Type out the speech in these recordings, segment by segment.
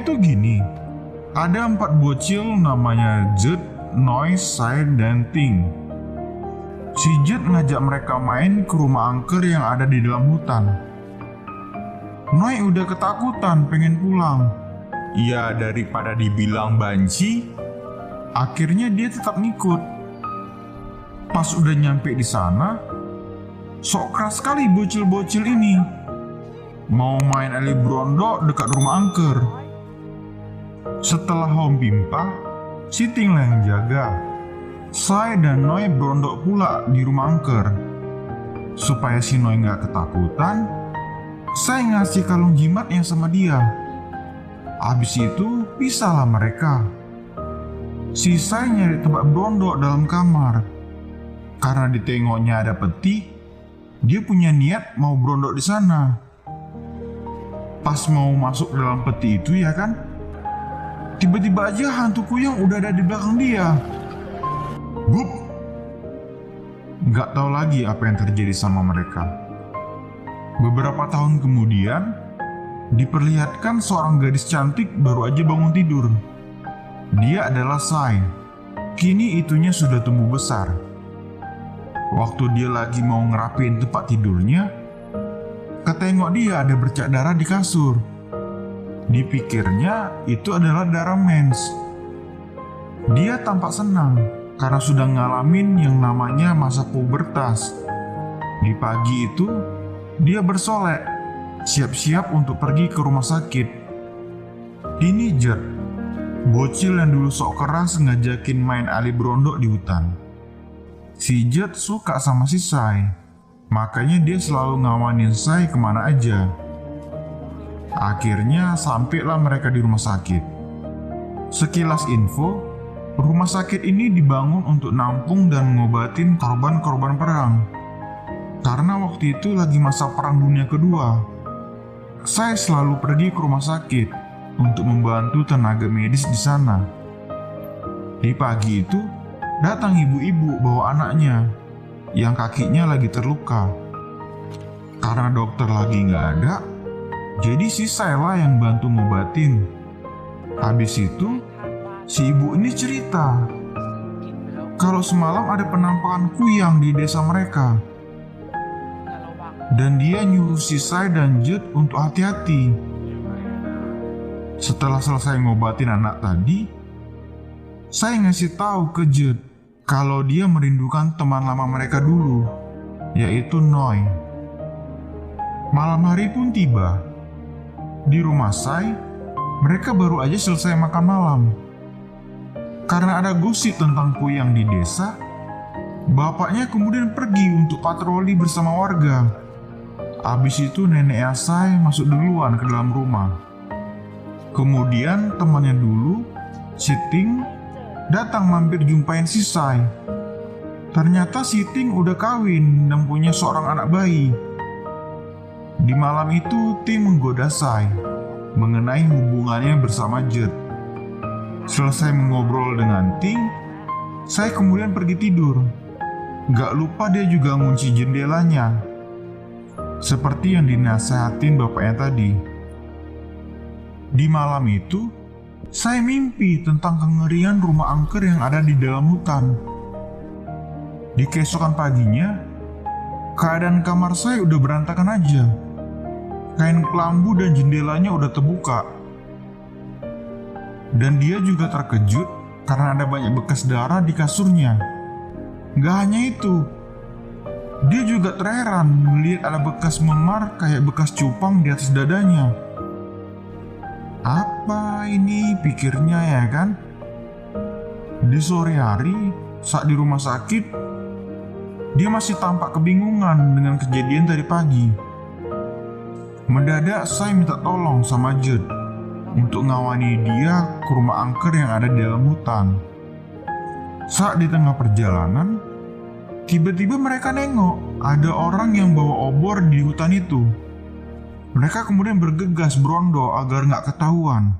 tuh gini, ada 4 bocil namanya Jude, Noi, Sai, dan Ting. Si Jude ngajak mereka main ke rumah angker yang ada di dalam hutan. Noi udah ketakutan pengen pulang. Ya daripada dibilang banci, akhirnya dia tetap ngikut. Pas udah nyampe di sana, sok keras sekali bocil-bocil ini. Mau main Ali Brondo dekat rumah angker. Setelah Hom Pimpa, si Ting lah yang jaga. Sai dan Noi berondok pula di rumah angker. Supaya si Noi gak ketakutan, Sai ngasih kalung jimatnya sama dia. Abis itu pisahlah mereka. Si Sai nyari tempat berondok dalam kamar. Karena ditengoknya ada peti, dia punya niat mau berondok di sana. Pas mau masuk dalam peti itu ya kan, tiba-tiba aja hantu kuyang udah ada di belakang dia. Bup! Gak tahu lagi apa yang terjadi sama mereka. Beberapa tahun kemudian, diperlihatkan seorang gadis cantik baru aja bangun tidur. Dia adalah Sai. Kini itunya sudah tumbuh besar. Waktu dia lagi mau ngerapiin tempat tidurnya, ketengok dia ada bercak darah di kasur. Dipikirnya itu adalah darah mens. Dia tampak senang karena sudah ngalamin yang namanya masa pubertas. Di pagi itu, dia bersolek, siap-siap untuk pergi ke rumah sakit. Ini Jude, bocil yang dulu sok keras ngajakin main Ali Brondo di hutan. Si Jude suka sama si Sai, makanya dia selalu ngawanin Sai kemana aja. Akhirnya sampailah mereka di rumah sakit. Sekilas info, rumah sakit ini dibangun untuk nampung dan ngobatin korban-korban perang. Karena waktu itu lagi masa perang dunia kedua. Sai selalu pergi ke rumah sakit untuk membantu tenaga medis di sana. Di pagi itu, datang ibu-ibu bawa anaknya yang kakinya lagi terluka. Karena dokter lagi nggak ada, jadi si Sai lah yang bantu ngobatin. Habis itu, si ibu ini cerita kalau semalam ada penampakan kuyang di desa mereka. Dan dia nyuruh si Sai dan Jude untuk hati-hati. Setelah selesai ngobatin anak tadi, Sai ngasih tahu ke Jude kalau dia merindukan teman lama mereka dulu, yaitu Noi. Malam hari pun tiba. Di rumah Sai, mereka baru aja selesai makan malam. Karena ada gosip tentang kuyang di desa, bapaknya kemudian pergi untuk patroli bersama warga. Abis itu nenek Sai masuk duluan ke dalam rumah. Kemudian temannya dulu, si Ting, datang mampir jumpain si Sai. Ternyata si Ting udah kawin dan punya seorang anak bayi. Di malam itu Ting menggoda Sai mengenai hubungannya bersama Jude. Selesai mengobrol dengan Ting, Sai kemudian pergi tidur. Gak lupa dia juga ngunci jendelanya, seperti yang dinasehatin bapaknya tadi. Di malam itu, Sai mimpi tentang kengerian rumah angker yang ada di dalam hutan. Di keesokan paginya, keadaan kamar Sai udah berantakan aja. Kain kelambu dan jendelanya udah terbuka. Dan dia juga terkejut karena ada banyak bekas darah di kasurnya. Gak hanya itu, dia juga terheran melihat ada bekas memar kayak bekas cupang di atas dadanya. Apa ini, pikirnya ya kan? Di sore hari, saat di rumah sakit, dia masih tampak kebingungan dengan kejadian tadi pagi. Mendadak Sai minta tolong sama Jude untuk ngawani dia ke rumah angker yang ada di dalam hutan. Saat di tengah perjalanan, tiba-tiba mereka nengok ada orang yang bawa obor di hutan itu. Mereka kemudian bergegas berondo agar nggak ketahuan.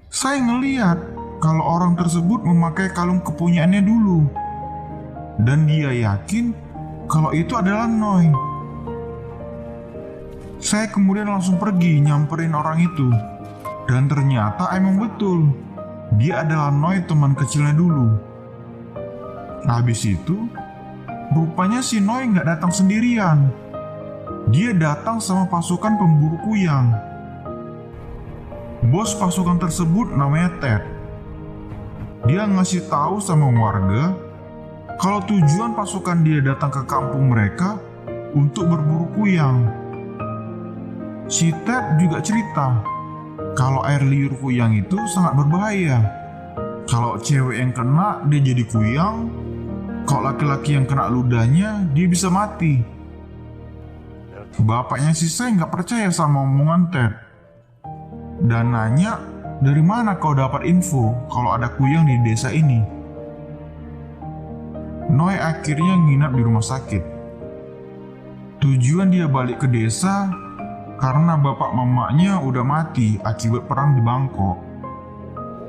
Sai ngeliat kalau orang tersebut memakai kalung kepunyaannya dulu. Dan dia yakin kalau itu adalah Noi. Saya kemudian langsung pergi nyamperin orang itu. Dan ternyata emang betul, dia adalah Noi, teman kecilnya dulu. Habis itu, rupanya si Noi nggak datang sendirian. Dia datang sama pasukan pemburu kuyang. Bos pasukan tersebut namanya Ted. Dia ngasih tahu sama warga kalau tujuan pasukan dia datang ke kampung mereka untuk berburu kuyang. Si Ted juga cerita kalau air liur kuyang itu sangat berbahaya. Kalau cewek yang kena, dia jadi kuyang. Kalau laki-laki yang kena ludahnya, dia bisa mati. Bapaknya si Sai nggak percaya sama omongan Ted dan nanya, dari mana kau dapat info kalau ada kuyang di desa ini? Noi akhirnya nginap di rumah sakit. Tujuan dia balik ke desa karena bapak mamanya udah mati akibat perang di Bangkok.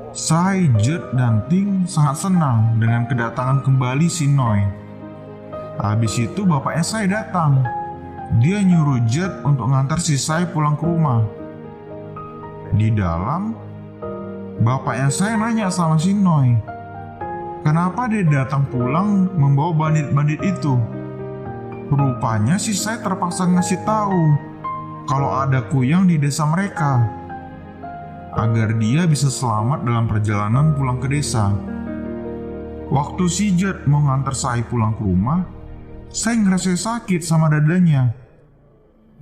Sai, Jed, dan Ting sangat senang dengan kedatangan kembali si Noi. Habis itu bapaknya Sai datang. Dia nyuruh Jed untuk ngantar si Sai pulang ke rumah. Di dalam, bapaknya Sai nanya sama si Noi, kenapa dia datang pulang membawa bandit-bandit itu? Rupanya si Sai terpaksa ngasih tahu kalau ada kuyang di desa mereka, agar dia bisa selamat dalam perjalanan pulang ke desa. Waktu si Jed mau ngantar Sai pulang ke rumah, Sai ngerasa sakit sama dadanya.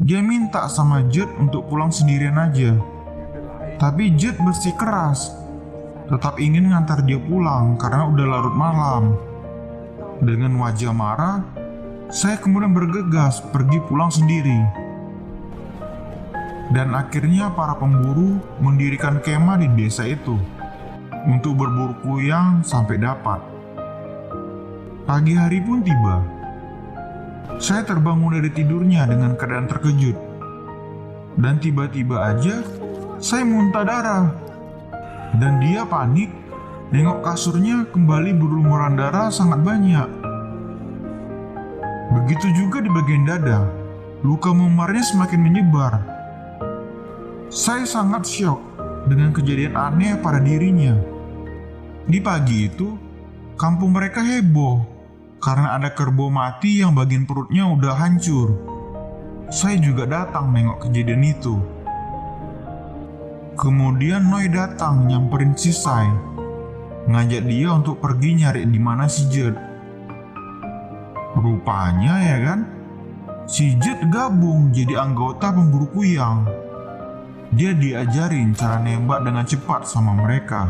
Dia minta sama Jed untuk pulang sendirian aja. Tapi Jed bersikeras, tetap ingin ngantar dia pulang karena udah larut malam. Dengan wajah marah, Sai kemudian bergegas pergi pulang sendiri. Dan akhirnya para pemburu mendirikan kemah di desa itu untuk berburu kuyang sampai dapat. Pagi hari pun tiba. Saya terbangun dari tidurnya dengan keadaan terkejut. Dan tiba-tiba aja saya muntah darah. Dan dia panik, nengok kasurnya kembali berlumuran darah sangat banyak. Begitu juga di bagian dada, luka memarnya semakin menyebar. Saya sangat syok dengan kejadian aneh pada dirinya. Di pagi itu, kampung mereka heboh karena ada kerbau mati yang bagian perutnya udah hancur. Saya juga datang nengok kejadian itu. Kemudian Noi datang nyamperin si Sai, ngajak dia untuk pergi nyari di mana si Jed. Rupanya ya kan, si Jed gabung jadi anggota pemburu kuyang. Dia diajarin cara nembak dengan cepat sama mereka.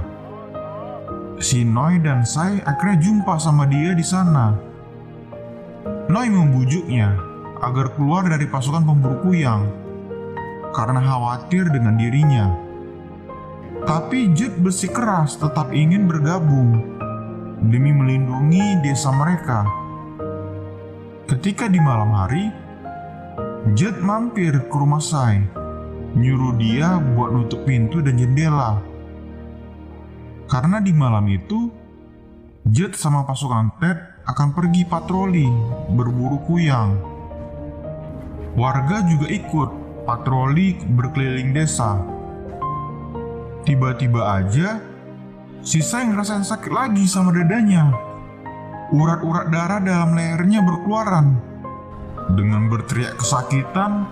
Si Noi dan Sai akhirnya jumpa sama dia di sana. Noi membujuknya agar keluar dari pasukan pemburu kuyang karena khawatir dengan dirinya. Tapi Jed bersikeras tetap ingin bergabung demi melindungi desa mereka. Ketika di malam hari, Jed mampir ke rumah Sai, nyuruh dia buat nutup pintu dan jendela. Karena di malam itu, Jed sama pasukan Ted akan pergi patroli berburu kuyang. Warga juga ikut patroli berkeliling desa. Tiba-tiba aja, si Sai ngerasain sakit lagi sama dadanya. Urat-urat darah dalam lehernya berkeluaran. Dengan berteriak kesakitan,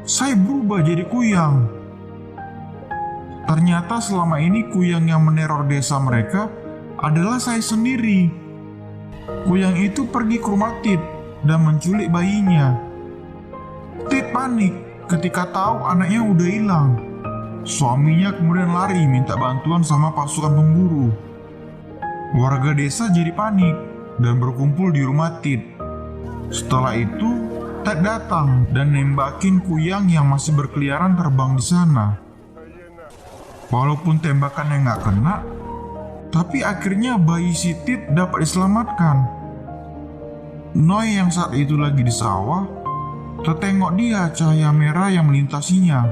Sai berubah jadi kuyang. Ternyata selama ini kuyang yang meneror desa mereka adalah Sai sendiri. Kuyang itu pergi ke rumah Tit dan menculik bayinya. Tit panik ketika tahu anaknya udah hilang. Suaminya kemudian lari minta bantuan sama pasukan pemburu. Warga desa jadi panik dan berkumpul di rumah Tit. Setelah itu, Ted datang dan nembakin kuyang yang masih berkeliaran terbang di sana. Walaupun tembakannya nggak kena, tapi akhirnya bayi si Tit dapat diselamatkan. Noi yang saat itu lagi di sawah, tertengok dia cahaya merah yang melintasinya.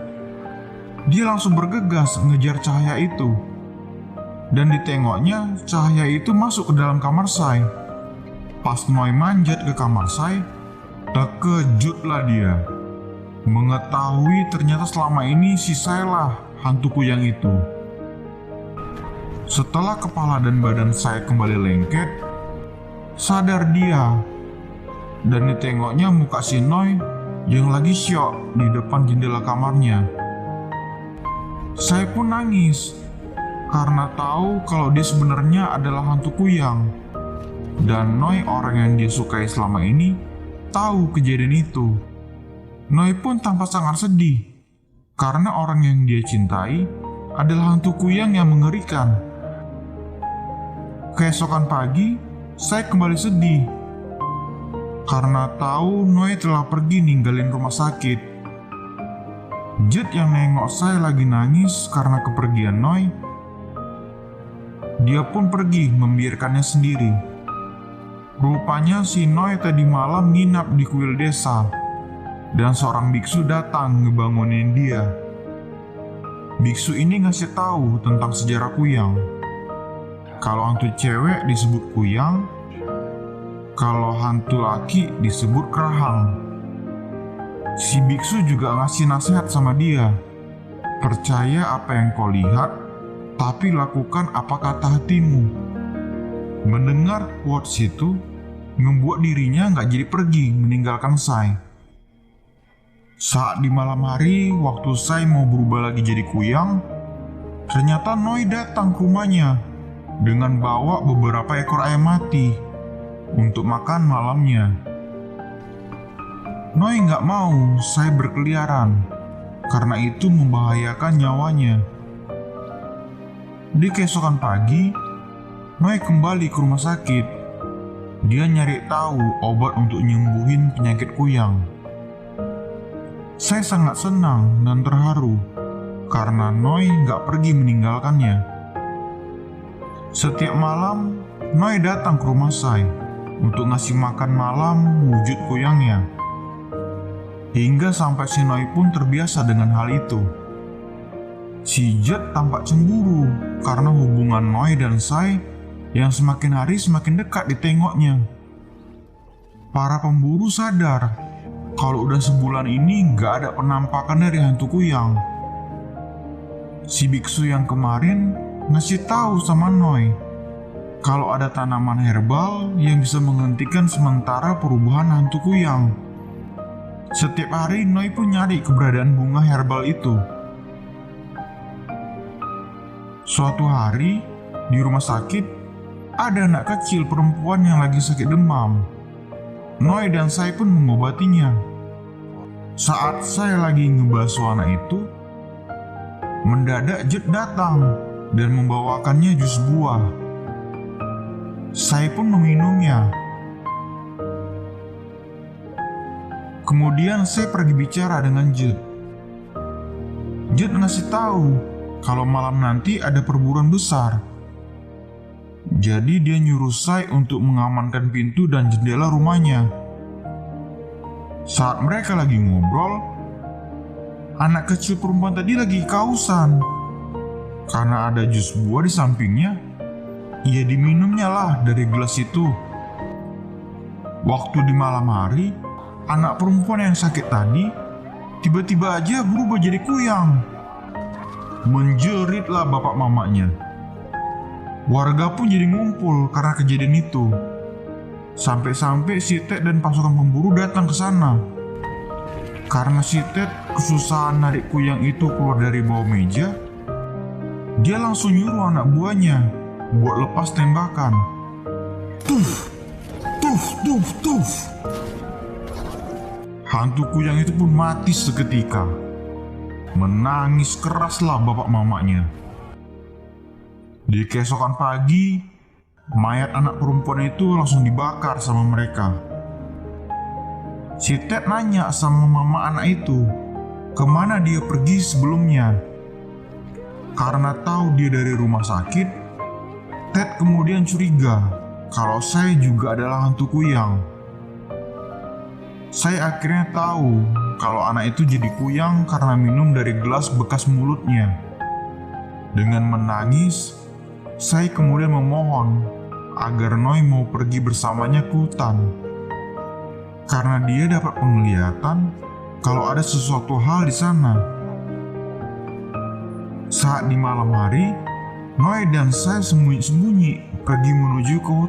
Dia langsung bergegas ngejar cahaya itu. Dan ditengoknya cahaya itu masuk ke dalam kamar Sai. Pas Noi manjat ke kamar Sai, terkejutlah dia. mengetahui ternyata selama ini si Sai lah hantu kuyang itu. Setelah kepala dan badan Sai kembali lengket, sadar dia, dan ditengoknya muka si Noi yang lagi syok di depan jendela kamarnya. Sai pun nangis karena tahu kalau dia sebenarnya adalah hantu kuyang, dan Noi, orang yang dia sukai selama ini, tahu kejadian itu. Noi pun tampak sangat sedih karena orang yang dia cintai adalah hantu kuyang yang mengerikan. Keesokan pagi, Sai kembali sedih karena tahu Noi telah pergi ninggalin rumah sakit. Jud yang nengok Sai lagi nangis karena kepergian Noi, dia pun pergi membiarkannya sendiri. Rupanya si Noi tadi malam nginap di kuil desa, dan seorang biksu datang ngebangunin dia. Biksu ini ngasih tahu tentang sejarah kuyang. Kalau hantu cewek disebut kuyang, kalau hantu laki disebut kerahang. Si biksu juga ngasih nasihat sama dia. Percaya apa yang kau lihat, tapi lakukan apa kata hatimu. Mendengar quotes itu, membuat dirinya gak jadi pergi meninggalkan Sai. Saat di malam hari, waktu Sai mau berubah lagi jadi kuyang, ternyata Noi datang ke rumahnya dengan bawa beberapa ekor ayam mati untuk makan malamnya. Noi gak mau Sai berkeliaran, karena itu membahayakan nyawanya. Di keesokan pagi, Noi kembali ke rumah sakit. Dia nyari tahu obat untuk nyembuhin penyakit kuyang. Sai sangat senang dan terharu karena Noi gak pergi meninggalkannya. Setiap malam, Noi datang ke rumah Sai untuk ngasih makan malam wujud kuyangnya. Hingga sampai si Noi pun terbiasa dengan hal itu. Si Jud tampak cemburu karena hubungan Noi dan Sai yang semakin hari semakin dekat ditengoknya. Para pemburu sadar kalau udah sebulan ini gak ada penampakan dari hantu kuyang. Si biksu yang kemarin ngasih tahu sama Noi kalau ada tanaman herbal yang bisa menghentikan sementara perubahan hantu kuyang. Setiap hari Noi pun nyari keberadaan bunga herbal itu. Suatu hari di rumah sakit, ada anak kecil perempuan yang lagi sakit demam. Noi dan Sai pun mengobatinya. Saat saya lagi ngebasuh anak itu, mendadak Jud datang dan membawakannya jus buah. Sai pun meminumnya. Kemudian saya pergi bicara dengan Jud. Jud ngasih tahu kalau malam nanti ada perburuan besar. Jadi dia nyuruh Sai untuk mengamankan pintu dan jendela rumahnya. Saat mereka lagi ngobrol, anak kecil perempuan tadi lagi kehausan. Karena ada jus buah di sampingnya, ia diminumnya lah dari gelas itu. Waktu di malam hari, anak perempuan yang sakit tadi tiba-tiba aja berubah jadi kuyang. Menjeritlah bapak mamanya. Warga pun jadi ngumpul karena kejadian itu. Sampai-sampai si Ted dan pasukan pemburu datang ke sana. Karena si Ted kesusahan narik kuyang itu keluar dari bawah meja, dia langsung nyuruh anak buahnya buat lepas tembakan. Tuf, tuf, tuf, tuf. Hantu kuyang itu pun mati seketika. Menangis keraslah bapak mamanya. Di keesokan pagi, mayat anak perempuan itu langsung dibakar sama mereka. Si Ted nanya sama mama anak itu, kemana dia pergi sebelumnya. Karena tahu dia dari rumah sakit, Ted kemudian curiga kalau saya juga adalah hantu kuyang. Saya akhirnya tahu kalau anak itu jadi kuyang karena minum dari gelas bekas mulutnya. Dengan menangis, saya kemudian memohon agar Noi mau pergi bersamanya ke hutan. Karena dia dapat penglihatan kalau ada sesuatu hal di sana. Saat di malam hari, Noe dan saya sembunyi-sembunyi pergi menuju ke